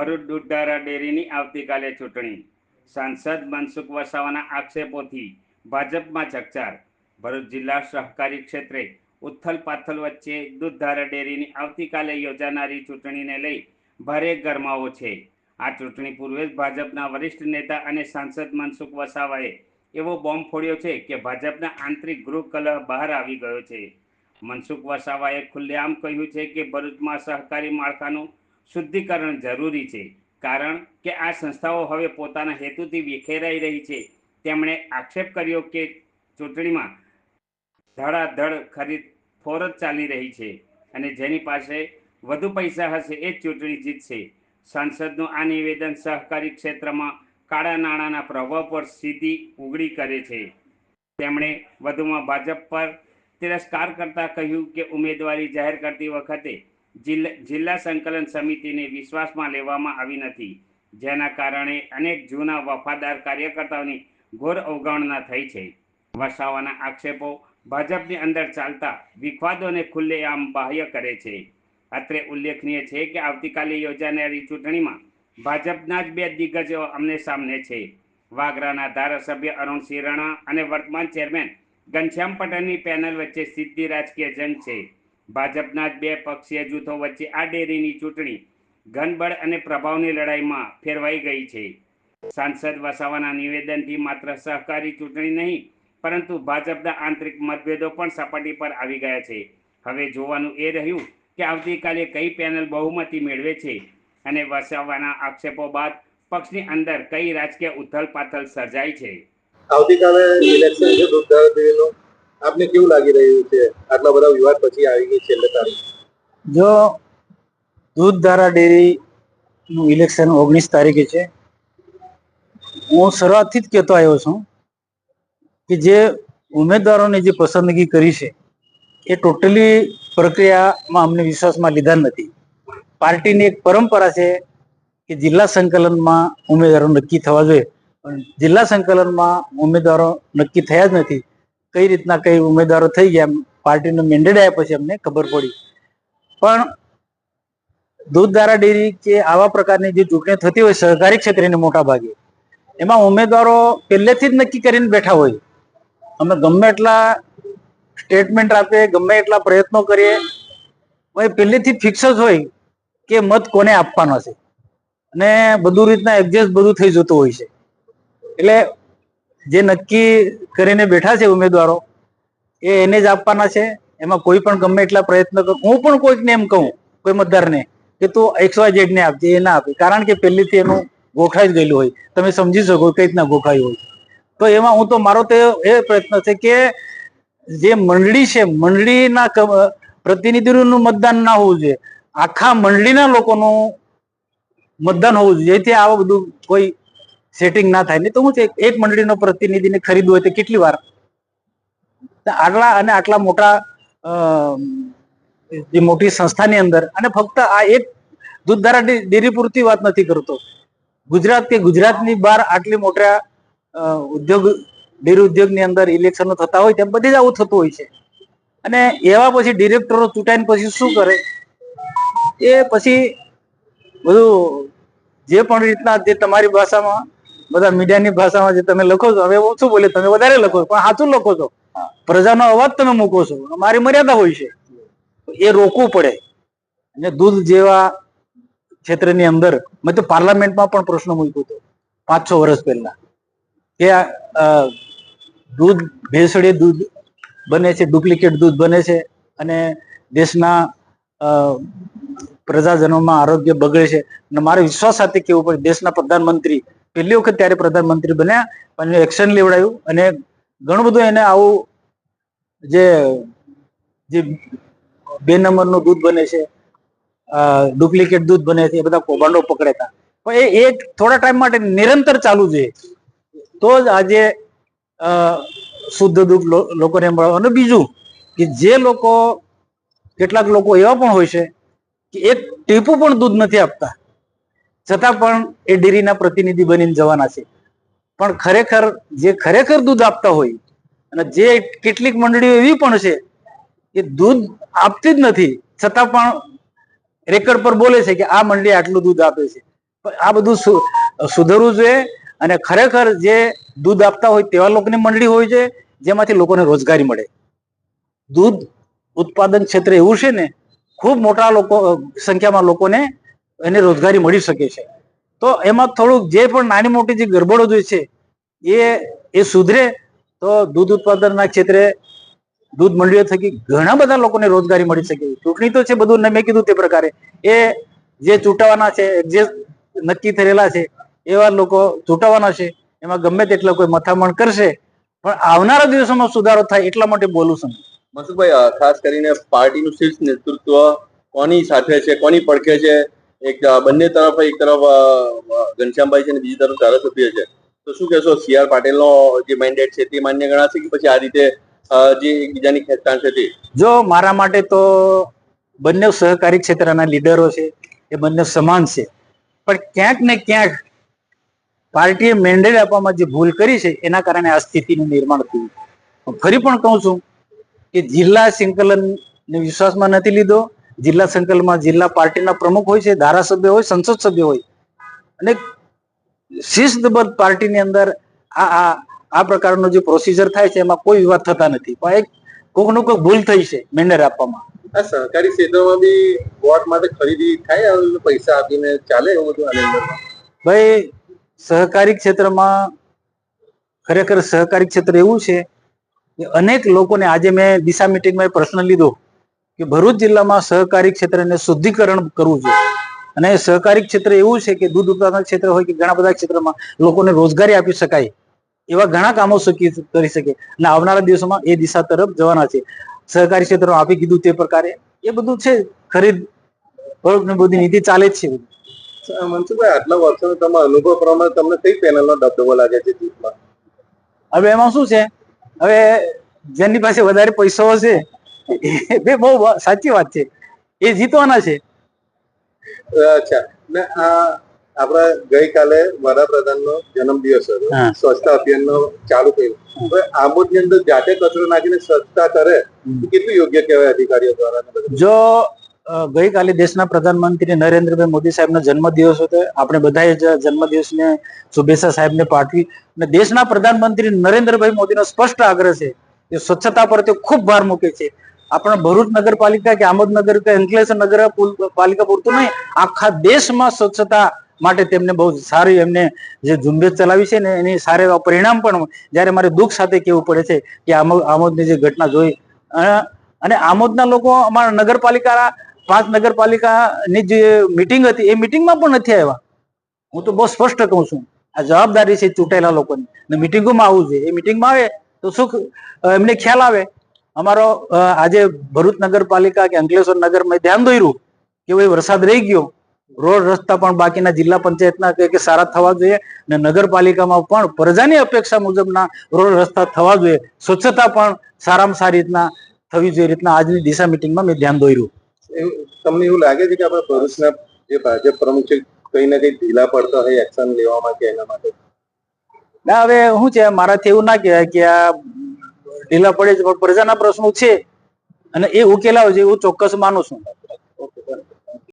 ભરૂચ દૂધધારા ડેરીની આવતીકાલે ચૂંટણી. સાંસદ મનસુખ વસાવાના આક્ષેપોથી ભાજપમાં ચકચાર. ભરૂચ જિલ્લા સહકારી ક્ષેત્રે ઉથલ-પાથલ વચ્ચે દૂધધારા ડેરીની આવતીકાલે યોજાનારી ચૂંટણીને લઈ ભારે ગરમાવો છે. આ ચૂંટણી પૂર્વે જ ભાજપના વરિષ્ઠ નેતા અને સાંસદ મનસુખ વસાવાએ એવો બોમ્બ ફોડ્યો છે કે ભાજપના આંતરિક ગૃહ કલહ બહાર આવી ગયો છે. મનસુખ વસાવાએ ખુલ્લેઆમ કહ્યું છે કે ભરૂચમાં સહકારી માળખાનું શુદ્ધિકરણ જરૂરી છે, કારણ કે આ સંસ્થાઓ હવે પોતાના હેતુથી વિખેરાઈ રહી છે. તેમણે આક્ષેપ કર્યો કે ચૂંટણીમાં ધડાધડ ખરીદ ફોરજ ચાલી રહી છે અને જેની પાસે વધુ પૈસા હશે એ જ ચૂંટણી જીતશે. સાંસદનું આ નિવેદન સહકારી ક્ષેત્રમાં કાળા નાણાંના પ્રભાવ પર સીધી ઉગડી કરે છે. તેમણે વધુમાં ભાજપ પર તિરસ્કાર કરતા કહ્યું કે ઉમેદવારી જાહેર કરતી વખતે જિલ્લા સંકલન સમિતિને વિશ્વાસમાં લેવામાં આવી નથી, જેના કારણે અનેક જૂના વફાદાર કાર્યકર્તાઓની ઘોર અવગણના થઈ છે. વસાવાના આક્ષેપો ભાજપની અંદર ચાલતા વિવાદોને ખુલ્લેઆમ બાહ્ય કરે છે. અત્રે ઉલ્લેખનીય છે કે આવતીકાલે યોજાનારી ચૂંટણીમાં ભાજપના જ બે દિગ્ગજો આમને સામને છે. વાગરાના ધારાસભ્ય અરુણસિંહ રાણા અને વર્તમાન ચેરમેન ઘનશ્યામ પટેલની પેનલ વચ્ચે સીધી રાજકીય જંગ છે. ભાજપના જ બે પક્ષીય જૂથો વચ્ચે આ ડેરીની ચૂંટણી ઘનબળ અને પ્રભાવની લડાઈમાં ફેરવાઈ ગઈ છે. સાંસદ વસાવાના નિવેદનથી માત્ર સહકારી ચૂંટણી નહીં, પરંતુ ભાજપના આંતરિક મતભેદો પણ સપાટી પર આવી ગયા છે. હવે જોવાનું એ રહ્યું કે આવતીકાલે કઈ પેનલ બહુમતી મેળવે છે અને વસાવાના આક્ષેપો બાદ પક્ષની અંદર કઈ રાજકીય ઉથલ-પાથલ સર્જાય છે. આવતીકાલે ઇલેક્શન છે દૂધધારા ડેરીનું, આપને કેવું લાગી રહ્યું છે? આટલા બધા વિવાદ પછી આવી ગઈ છેલ્લે તારીખ. જો દૂધધારા ડેરીનું ઇલેક્શન 19 તારીખે છે, હું શરૂઆતથી જ કહેતો આવ્યો છું કે જે ઉમેદવારોને જે પસંદગી કરી છે એ ટોટલી પ્રક્રિયામાં અમને વિશ્વાસમાં લીધા નથી. પાર્ટીની એક પરંપરા છે કે જિલ્લા સંકલનમાં ઉમેદવારો નક્કી થવા જોઈએ, પણ જિલ્લા સંકલનમાં ઉમેદવારો નક્કી થયા જ નથી. કઈ રીતના કઈ ઉમેદવારો થઈ ગયા, પાર્ટીનો મેન્ડેટ આવ્યા પછી અમને ખબર પડી. પણ દૂધધારા ડેરી કે આવા પ્રકારની જે ચૂંટણી થતી હોય સહકારી ક્ષેત્રની મોટા ભાગે, એમાં ઉમેદવારો પહેલેથી જ નક્કી કરીને બેઠા હોય. અમે ગમે એટલા સ્ટેટમેન્ટ આપીએ, ગમે એટલા પ્રયત્નો કરીએ, પહેલેથી ફિક્સ જ હોય કે મત કોને આપવાનો છે અને બધું રીતના એડજસ્ટ બધું થઈ જતું હોય છે. એટલે જે નક્કી કરીને બેઠા છે ઉમેદવારો એને જ આપવાના છે. એમાં કોઈ પણ ગમે એટલા પ્રયત્ન કરું, હું પણ કોઈકને એમ કહું, કોઈ મતદારને કે તું XYZ ને આપજે, એ ના આપે, કારણ કે પહેલેથી એનું ગોખાઈ જ ગયેલું હોય. તમે સમજી શકો કઈ રીતના ગોખાયું હોય. તો એમાં હું તો મારો તો એ પ્રયત્ન છે કે જે મંડળી છે, મંડળીના પ્રતિનિધિઓનું મતદાન ના હોવું જોઈએ, આખા મંડળીના લોકોનું મતદાન હોવું જોઈએ, જેથી આવું બધું કોઈ સેટિંગ ના થાય. નહીં તો હું છે એક મંડળીનો પ્રતિનિધિને ખરીદવું હોય તો કેટલી વાર, આટલા અને આટલા મોટા જે મોટી સંસ્થાની અંદર, અને ફક્ત આ એક દૂધધારા ડેરી પૂરતી વાત નથી કરતો. ગુજરાત કે ગુજરાતની બહાર આટલી મોટા ઉદ્યોગ, ડેરી ઉદ્યોગની અંદર ઇલેક્શનો થતા હોય ત્યાં બધે જ આવું થતું હોય છે. અને એવા પછી ડિરેક્ટરો ચૂંટાઈને પછી શું કરે, એ પછી બધું જે પણ રીતના જે તમારી ભાષામાં, બધા મીડિયાની ભાષામાં જે તમે લખો છો, હવે ઓછું બોલે, તમે વધારે લખો છો, પણ સાચું લખો છો, પ્રજાનો અવાજ તમે મૂકો છો, મારી મર્યાદા હોય છે, એ રોકવું પડે. અને દૂધ જેવા ક્ષેત્રની અંદર મેં તો પાર્લામેન્ટમાં પણ પ્રશ્ન મૂક્યો હતો 5-6 વર્ષ પહેલા કે દૂધ ભેળસેળ દૂધ બને છે, ડુપ્લિકેટ દૂધ બને છે અને દેશના પ્રજાજનોમાં આરોગ્ય બગડે છે. અને મારે વિશ્વાસ સાથે કહેવું પડે, દેશના પ્રધાનમંત્રી પહેલી વખત ત્યારે પ્રધાનમંત્રી બન્યા અને એક્શન લેવડાયું અને ઘણું બધું એને આવું જે 2 નંબરનું દૂધ બને છે, ડુપ્લિકેટ દૂધ બને છે, એ બધા કૌભાંડો પકડ્યા હતા. પણ એ થોડા ટાઈમ માટે નિરંતર ચાલુ છે, તો જ આજે શુદ્ધ દૂધ લોકોને મળે. અને બીજું કે જે લોકો, કેટલાક લોકો એવા પણ હોય છે કે એક ટીપું પણ દૂધ નથી આપતા, છતાં પણ એ ડેરીના પ્રતિનિધિ બનીને જવાના છે. પણ ખરેખર જે ખરેખર દૂધ આપતા હોય, અને જે કેટલીક મંડળીઓ એવી પણ છે કે દૂધ આપતી જ નથી, છતાં પણ રેકર્ડ પર બોલે છે કે આ મંડળી આટલું દૂધ આપે છે, આ બધું સુધરવું જોઈએ અને ખરેખર જે દૂધ આપતા હોય તેવા લોકોની મંડળી હોય છે જેમાંથી લોકોને રોજગારી મળે. દૂધ ઉત્પાદન ક્ષેત્ર એવું છે ને ખૂબ મોટા સંખ્યામાં લોકોને એને રોજગારી મળી શકે છે. તો એમાં થોડુંક જે પણ નાની મોટી જે ગરબડો જે છે એ સુધરે તો દૂધ ઉત્પાદનના ક્ષેત્રે દૂધ મંડળીઓ થકી ઘણા બધા લોકોને રોજગારી મળી શકે. ચૂંટણી તો છે બધું મેં કીધું તે પ્રકારે, એ જે ચૂંટાવાના છે જે નક્કી થયેલા છે એવા લોકો ચૂંટાવાના છે. એમાં ગમે તેટલો કોઈ મથામણ કરશે પણ આવનારા દિવસોમાં સુધારો થાય એટલા માટે બોલું છું. મનસુખભાઈ, ખાસ કરીને પાર્ટીનું શીર્ષ નેતૃત્વ કોની સાથે છે, કોની પડખે છે? એક બંને તરફ, એક તરફ ઘનશ્યામભાઈ છે અને બીજી તરફ ધારાસભ્ય છે. તો શું કહેશો, CR પાટીલનો જે મેન્ડેટ છે તે માન્ય ગણાશે કે પછી આ રીતે જે એકબીજાની ખેંચતાણ છે તે? જો મારા માટે તો બંને સહકારી ક્ષેત્રના લીડરો છે એ બંને સમાન છે, પણ ક્યાંક ને ક્યાંક પાર્ટીએ મેન્ડેટ આપવામાં જે ભૂલ કરી છે એના કારણે આ સ્થિતિનું નિર્માણ થયું. ફરી પણ કહું છું કે જિલ્લા સંકલન વિશ્વાસમાં નથી લીધો. જિલ્લા સંકલનમાં જિલ્લા પાર્ટીના પ્રમુખ હોય છે, ધારાસભ્ય હોય, સંસદ સભ્ય હોય અને શિસ્તબદ્ધ પાર્ટીની અંદર આ પ્રકારનો જે પ્રોસિજર થાય છે એમાં કોઈ વિવાદ થતા નથી. પણ એક કોઈકનું કોઈ ભૂલ થઈ છે મેન્ડેટ આપવામાં. આ સહકારી ક્ષેત્રમાં બી વોટ માટે ખરીદી થાય, પૈસા આપીને ચાલે એવું બધું આની અંદર? ભાઈ, સહકારી ક્ષેત્રમાં ખરેખર સહકારી ક્ષેત્ર એવું છે કે અનેક લોકોને આજે મેં દિશા મિટિંગમાં પ્રશ્ન લીધો કે ભરૂચ જિલ્લામાં સહકારી ક્ષેત્રને શુદ્ધિકરણ કરવું જોઈએ. અને સહકારી ક્ષેત્ર એવું છે કે દૂધ ઉત્પાદન ક્ષેત્ર હોય કે ઘણા બધા ક્ષેત્રમાં લોકોને રોજગારી આપી શકાય એવા ઘણા કામો કરી શકે અને આવનારા દિવસોમાં એ દિશા તરફ જવાના છે. સહકારી ક્ષેત્ર આપી કીધું તે પ્રકારે એ બધું છે. ખરીદ બધી નીતિ ચાલે જ છે. મનસુખભાઈ, આટલા વર્ષોનો તમારા અનુભવ પ્રમાણે તમને કઈ પેનલનો દબદબો લાગે છે જીતમાં? હવે એમાં શું છે, હવે જેની પાસે વધારે પૈસાઓ છે એ બહુ સાચી વાત છે, એ જીતવાના છે. અચ્છા, ને આપણા ગઈકાલે વડાપ્રધાનનો જન્મદિવસ હતો, સ્વચ્છતા અભિયાનનો ચાલુ કર્યું. હવે આમોદની અંદર જાતે કચરો નાખીને સ્વચ્છતા કરે કેટલું યોગ્ય કહેવાય અધિકારીઓ દ્વારા? જો ગઈકાલે દેશના પ્રધાનમંત્રી નરેન્દ્રભાઈ મોદી સાહેબનો જન્મદિવસ હતો. આપણે બધાએ જન્મદિવસને શુભેચ્છા સાહેબને પાઠવી અને દેશના પ્રધાનમંત્રી નરેન્દ્રભાઈ મોદીનો સ્પષ્ટ આગ્રહ છે કે સ્વચ્છતા પર તે ખૂબ ભાર મૂકે છે. આપણા ભરૂચ નગરપાલિકા કે આમોદ નગર કે અંકલેશ્વર નગરપાલિકા પૂરતું નહીં, આખા દેશમાં સ્વચ્છતા માટે તેમને બહુ સારી એમને જે ઝુંબેશ ચલાવી છે ને એની સારા એવા પરિણામ પણ જ્યારે મારે દુઃખ સાથે કહેવું પડે છે કે આમોદની જે ઘટના જોઈ અને આમોદના લોકો અમારા નગરપાલિકા 5 નગરપાલિકાની જે મિટિંગ હતી એ મિટિંગમાં પણ નથી આવ્યા. હું તો બહુ સ્પષ્ટ કહું છું, આ જવાબદારી છે ચૂંટાયેલા લોકોની. મિટિંગોમાં આવવું જોઈએ. એ મિટિંગમાં આવે તો શું એમને ખ્યાલ આવે. અમારો આજે ભરૂચ નગરપાલિકા કે અંકલેશ્વર નગરમાં ધ્યાન દોર્યું કે ભાઈ વરસાદ રહી ગયો, રોડ રસ્તા પણ બાકીના જિલ્લા પંચાયતના કે સારા થવા જોઈએ અને નગરપાલિકામાં પણ પ્રજાની અપેક્ષા મુજબના રોડ રસ્તા થવા જોઈએ, સ્વચ્છતા પણ સારામાં સારી રીતના થવી જોઈએ. રીતના આજની દિશા મિટિંગમાં મેં ધ્યાન દોર્યું. તમને એવું લાગે છે કે આપણા ભરૂચના જે ભાજપ પ્રમુખ છે કઈ ને કઈ ઢીલા પડતા હોય એક્શન લેવામાં કે એના માટે? ના, હવે શું છે, મારાથી એવું ના કહેવાય કે આ ઢીલા પડે છે, પણ પ્રજાના પ્રશ્નો છે અને એ ઉકેલાવ છે એવું ચોક્કસ માનું છું.